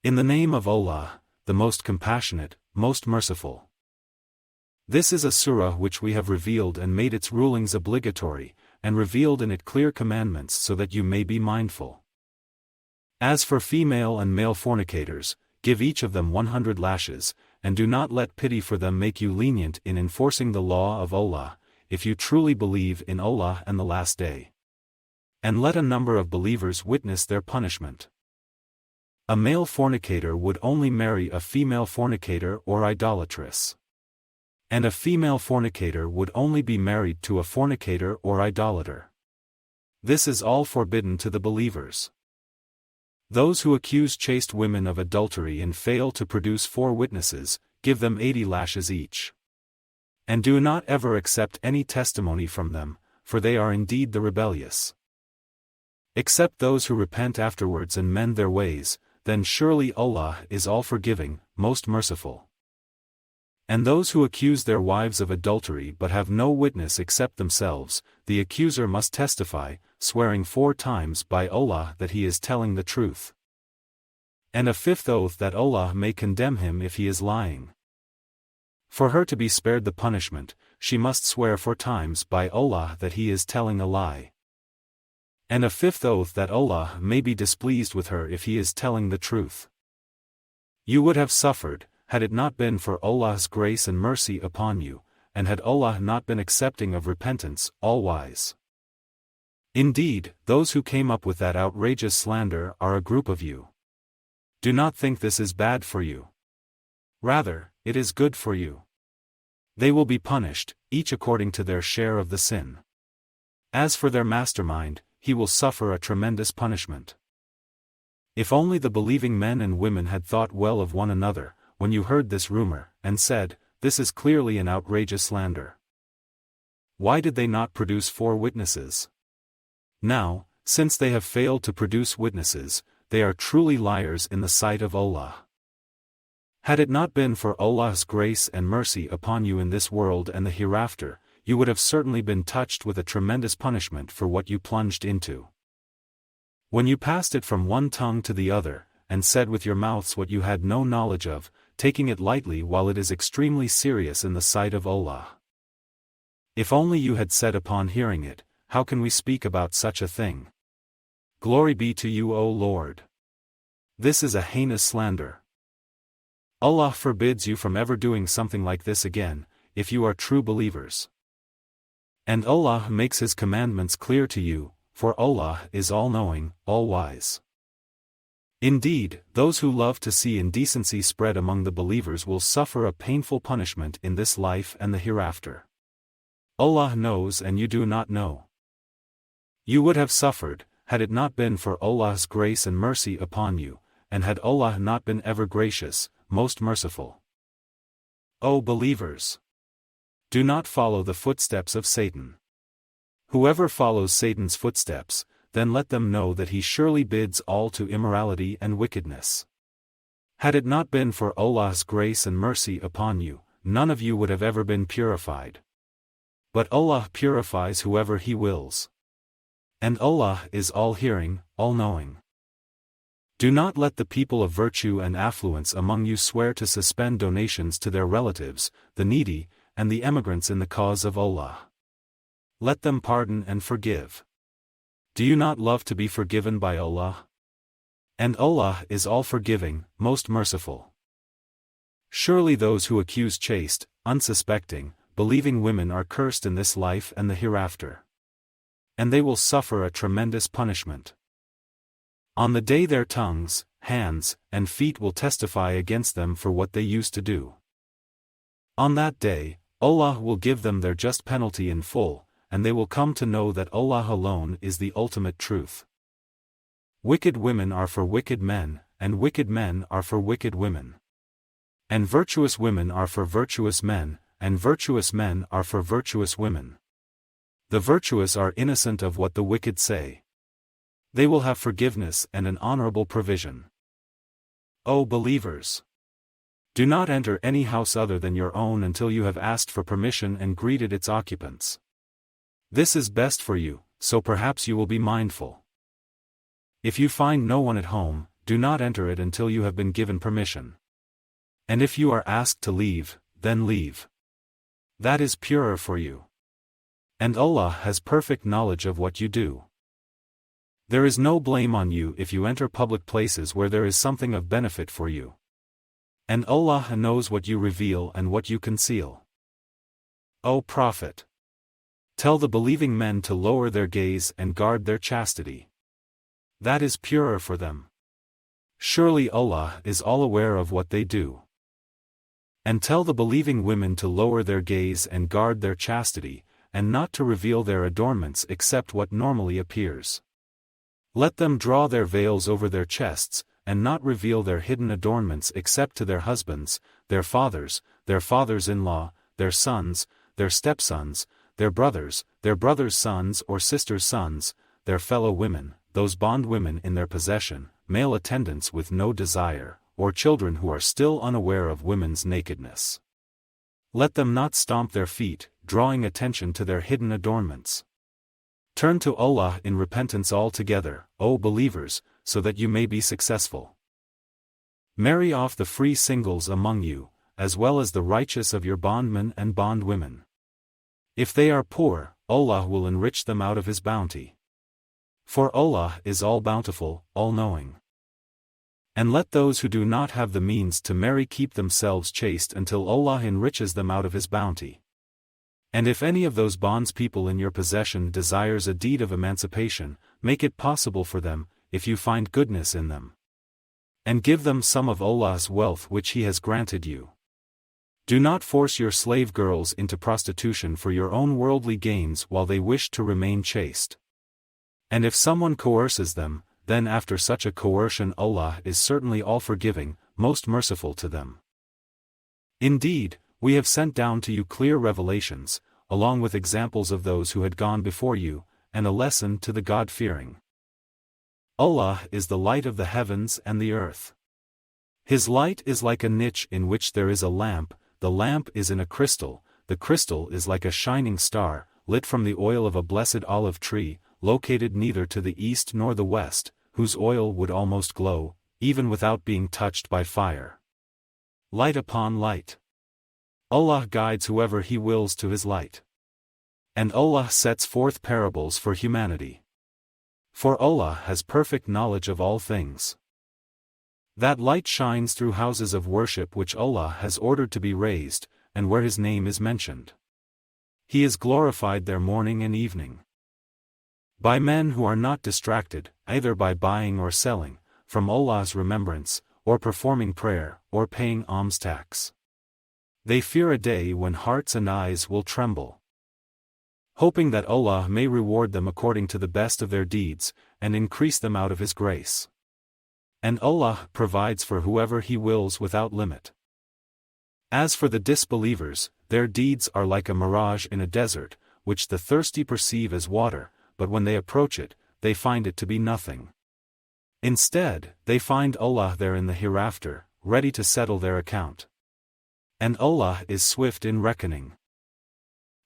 In the name of Allah, the most compassionate, most merciful. This is a surah which we have revealed and made its rulings obligatory, and revealed in it clear commandments so that you may be mindful. As for female and male fornicators, give each of them 100 lashes, and do not let pity for them make you lenient in enforcing the law of Allah, if you truly believe in Allah and the Last Day. And let a number of believers witness their punishment. A male fornicator would only marry a female fornicator or idolatress. And a female fornicator would only be married to a fornicator or idolater. This is all forbidden to the believers. Those who accuse chaste women of adultery and fail to produce 4 witnesses, give them 80 lashes each. And do not ever accept any testimony from them, for they are indeed the rebellious. Except those who repent afterwards and mend their ways, then surely Allah is all-forgiving, most merciful. And those who accuse their wives of adultery but have no witness except themselves, the accuser must testify, swearing 4 times by Allah that he is telling the truth. And a 5th oath that Allah may condemn him if he is lying. For her to be spared the punishment, she must swear 4 times by Allah that he is telling a lie. And a 5th oath that Allah may be displeased with her if he is telling the truth. You would have suffered, had it not been for Allah's grace and mercy upon you, and had Allah not been accepting of repentance, all-wise. Indeed, those who came up with that outrageous slander are a group of you. Do not think this is bad for you. Rather, it is good for you. They will be punished, each according to their share of the sin. As for their mastermind, he will suffer a tremendous punishment. If only the believing men and women had thought well of one another, when you heard this rumor, and said, "This is clearly an outrageous slander." Why did they not produce 4 witnesses? Now, since they have failed to produce witnesses, they are truly liars in the sight of Allah. Had it not been for Allah's grace and mercy upon you in this world and the hereafter, you would have certainly been touched with a tremendous punishment for what you plunged into. When you passed it from one tongue to the other, and said with your mouths what you had no knowledge of, taking it lightly while it is extremely serious in the sight of Allah. If only you had said upon hearing it, "How can we speak about such a thing? Glory be to you, O Lord. This is a heinous slander." Allah forbids you from ever doing something like this again, if you are true believers. And Allah makes His commandments clear to you, for Allah is all-knowing, all-wise. Indeed, those who love to see indecency spread among the believers will suffer a painful punishment in this life and the hereafter. Allah knows and you do not know. You would have suffered, had it not been for Allah's grace and mercy upon you, and had Allah not been ever gracious, most merciful. O believers! Do not follow the footsteps of Satan. Whoever follows Satan's footsteps, then let them know that he surely bids all to immorality and wickedness. Had it not been for Allah's grace and mercy upon you, none of you would have ever been purified. But Allah purifies whoever He wills. And Allah is all-hearing, all-knowing. Do not let the people of virtue and affluence among you swear to suspend donations to their relatives, the needy, and the emigrants in the cause of Allah. Let them pardon and forgive. Do you not love to be forgiven by Allah? And Allah is all-forgiving, most merciful. Surely those who accuse chaste, unsuspecting, believing women are cursed in this life and the hereafter. And they will suffer a tremendous punishment. On the day their tongues, hands, and feet will testify against them for what they used to do. On that day, Allah will give them their just penalty in full, and they will come to know that Allah alone is the ultimate truth. Wicked women are for wicked men, and wicked men are for wicked women. And virtuous women are for virtuous men, and virtuous men are for virtuous women. The virtuous are innocent of what the wicked say. They will have forgiveness and an honorable provision. O believers! Do not enter any house other than your own until you have asked for permission and greeted its occupants. This is best for you, so perhaps you will be mindful. If you find no one at home, do not enter it until you have been given permission. And if you are asked to leave, then leave. That is purer for you. And Allah has perfect knowledge of what you do. There is no blame on you if you enter public places where there is something of benefit for you. And Allah knows what you reveal and what you conceal. O Prophet! Tell the believing men to lower their gaze and guard their chastity. That is purer for them. Surely Allah is all aware of what they do. And tell the believing women to lower their gaze and guard their chastity, and not to reveal their adornments except what normally appears. Let them draw their veils over their chests, and not reveal their hidden adornments except to their husbands, their fathers-in-law, their sons, their stepsons, their brothers' sons or sisters' sons, their fellow women, those bondwomen in their possession, male attendants with no desire, or children who are still unaware of women's nakedness. Let them not stomp their feet, drawing attention to their hidden adornments. Turn to Allah in repentance altogether, O believers, so that you may be successful. Marry off the free singles among you, as well as the righteous of your bondmen and bondwomen. If they are poor, Allah will enrich them out of His bounty. For Allah is all-bountiful, all-knowing. And let those who do not have the means to marry keep themselves chaste until Allah enriches them out of His bounty. And if any of those bondspeople in your possession desires a deed of emancipation, make it possible for them, if you find goodness in them. And give them some of Allah's wealth which He has granted you. Do not force your slave girls into prostitution for your own worldly gains while they wish to remain chaste. And if someone coerces them, then after such a coercion Allah is certainly all-forgiving, most merciful to them. Indeed, we have sent down to you clear revelations, along with examples of those who had gone before you, and a lesson to the God-fearing. Allah is the light of the heavens and the earth. His light is like a niche in which there is a lamp, the lamp is in a crystal, the crystal is like a shining star, lit from the oil of a blessed olive tree, located neither to the east nor the west, whose oil would almost glow, even without being touched by fire. Light upon light. Allah guides whoever He wills to His light. And Allah sets forth parables for humanity. For Allah has perfect knowledge of all things. That light shines through houses of worship which Allah has ordered to be raised, and where His name is mentioned. He is glorified there morning and evening. By men who are not distracted, either by buying or selling, from Allah's remembrance, or performing prayer, or paying alms tax. They fear a day when hearts and eyes will tremble. Hoping that Allah may reward them according to the best of their deeds, and increase them out of His grace. And Allah provides for whoever He wills without limit. As for the disbelievers, their deeds are like a mirage in a desert, which the thirsty perceive as water, but when they approach it, they find it to be nothing. Instead, they find Allah there in the hereafter, ready to settle their account. And Allah is swift in reckoning.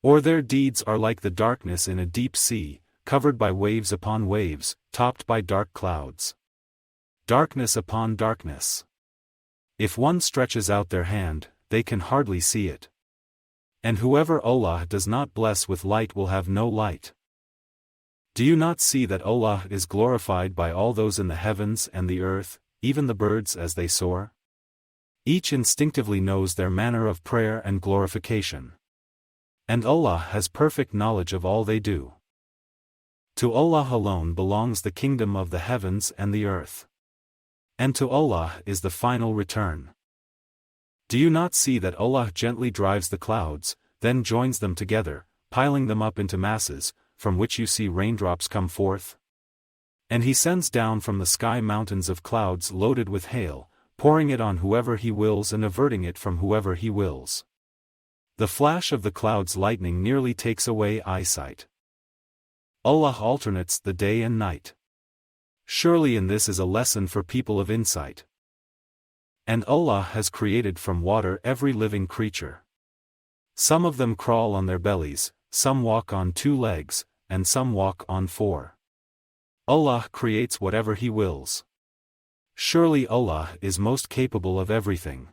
Or their deeds are like the darkness in a deep sea, covered by waves upon waves, topped by dark clouds. Darkness upon darkness. If one stretches out their hand, they can hardly see it. And whoever Allah does not bless with light will have no light. Do you not see that Allah is glorified by all those in the heavens and the earth, even the birds as they soar? Each instinctively knows their manner of prayer and glorification. And Allah has perfect knowledge of all they do. To Allah alone belongs the kingdom of the heavens and the earth. And to Allah is the final return. Do you not see that Allah gently drives the clouds, then joins them together, piling them up into masses, from which you see raindrops come forth? And He sends down from the sky mountains of clouds loaded with hail, pouring it on whoever He wills and averting it from whoever He wills. The flash of the clouds' lightning nearly takes away eyesight. Allah alternates the day and night. Surely in this is a lesson for people of insight. And Allah has created from water every living creature. Some of them crawl on their bellies, some walk on 2 legs, and some walk on 4. Allah creates whatever He wills. Surely Allah is most capable of everything.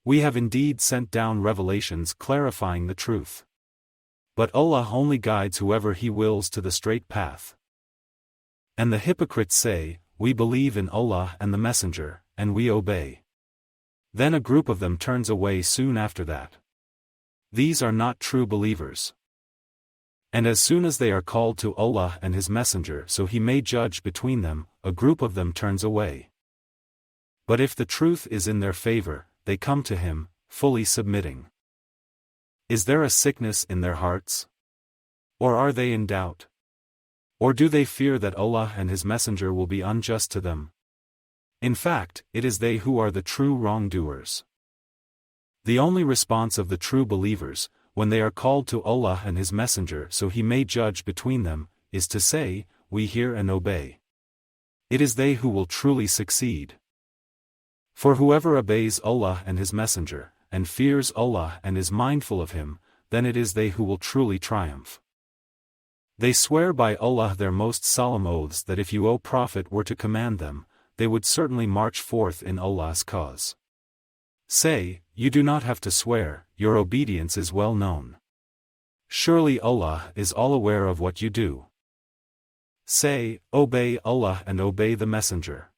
We have indeed sent down revelations clarifying the truth. But Allah only guides whoever He wills to the straight path. And the hypocrites say, "We believe in Allah and the Messenger, and we obey." Then a group of them turns away soon after that. These are not true believers. And as soon as they are called to Allah and His Messenger so He may judge between them, a group of them turns away. But if the truth is in their favor, they come to Him, fully submitting. Is there a sickness in their hearts? Or are they in doubt? Or do they fear that Allah and His Messenger will be unjust to them? In fact, it is they who are the true wrongdoers. The only response of the true believers, when they are called to Allah and His Messenger so He may judge between them, is to say, "We hear and obey." It is they who will truly succeed. For whoever obeys Allah and His Messenger, and fears Allah and is mindful of Him, then it is they who will truly triumph. They swear by Allah their most solemn oaths that if you, O Prophet, were to command them, they would certainly march forth in Allah's cause. Say, you do not have to swear, your obedience is well known. Surely Allah is all aware of what you do. Say, obey Allah and obey the Messenger.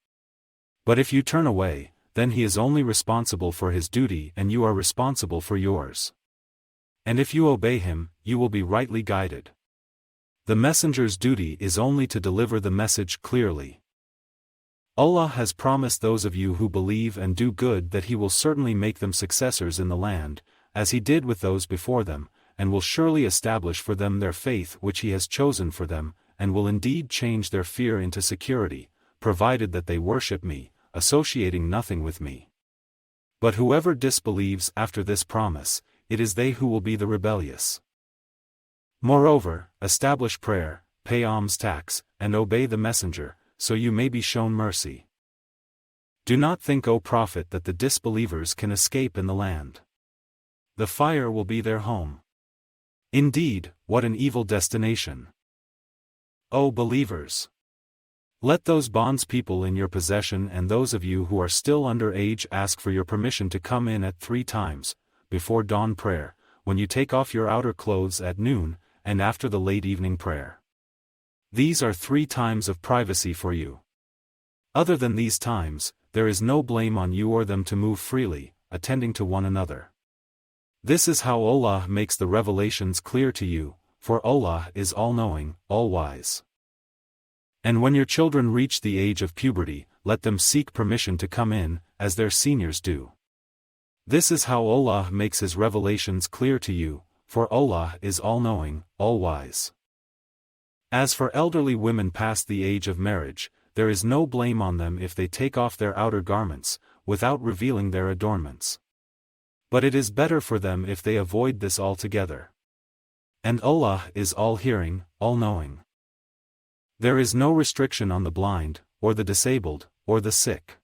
But if you turn away, then He is only responsible for His duty and you are responsible for yours. And if you obey Him, you will be rightly guided. The Messenger's duty is only to deliver the message clearly. Allah has promised those of you who believe and do good that He will certainly make them successors in the land, as He did with those before them, and will surely establish for them their faith which He has chosen for them, and will indeed change their fear into security, provided that they worship Me, associating nothing with Me. But whoever disbelieves after this promise, it is they who will be the rebellious. Moreover, establish prayer, pay alms tax, and obey the Messenger, so you may be shown mercy. Do not think, O Prophet, that the disbelievers can escape in the land. The fire will be their home. Indeed, what an evil destination. O believers! Let those bondspeople in your possession and those of you who are still under age ask for your permission to come in at 3 times, before dawn prayer, when you take off your outer clothes at noon, and after the late evening prayer. These are 3 times of privacy for you. Other than these times, there is no blame on you or them to move freely, attending to one another. This is how Allah makes the revelations clear to you, for Allah is all-knowing, all-wise. And when your children reach the age of puberty, let them seek permission to come in, as their seniors do. This is how Allah makes His revelations clear to you, for Allah is all-knowing, all-wise. As for elderly women past the age of marriage, there is no blame on them if they take off their outer garments, without revealing their adornments. But it is better for them if they avoid this altogether. And Allah is all-hearing, all-knowing. There is no restriction on the blind, or the disabled, or the sick.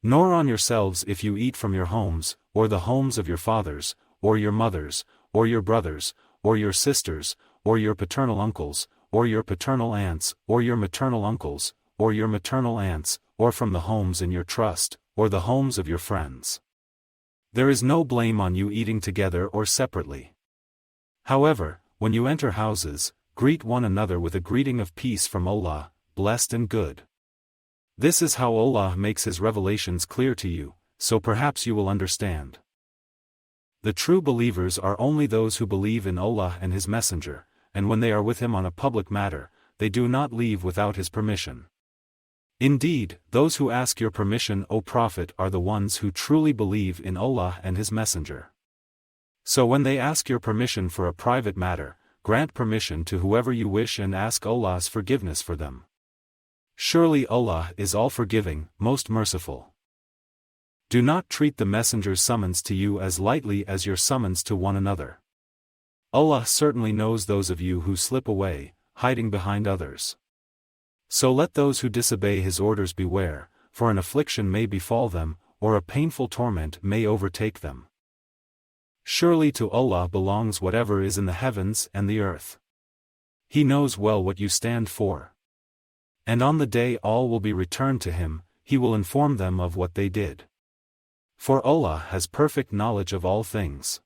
Nor on yourselves if you eat from your homes, or the homes of your fathers, or your mothers, or your brothers, or your sisters, or your paternal uncles, or your paternal aunts, or your maternal uncles, or your maternal aunts, or from the homes in your trust, or the homes of your friends. There is no blame on you eating together or separately. However, when you enter houses, greet one another with a greeting of peace from Allah, blessed and good. This is how Allah makes His revelations clear to you, so perhaps you will understand. The true believers are only those who believe in Allah and His Messenger, and when they are with Him on a public matter, they do not leave without His permission. Indeed, those who ask your permission, O Prophet, are the ones who truly believe in Allah and His Messenger. So when they ask your permission for a private matter, grant permission to whoever you wish and ask Allah's forgiveness for them. Surely Allah is all-forgiving, most merciful. Do not treat the Messenger's summons to you as lightly as your summons to one another. Allah certainly knows those of you who slip away, hiding behind others. So let those who disobey His orders beware, for an affliction may befall them, or a painful torment may overtake them. Surely to Allah belongs whatever is in the heavens and the earth. He knows well what you stand for. And on the day all will be returned to Him, He will inform them of what they did. For Allah has perfect knowledge of all things.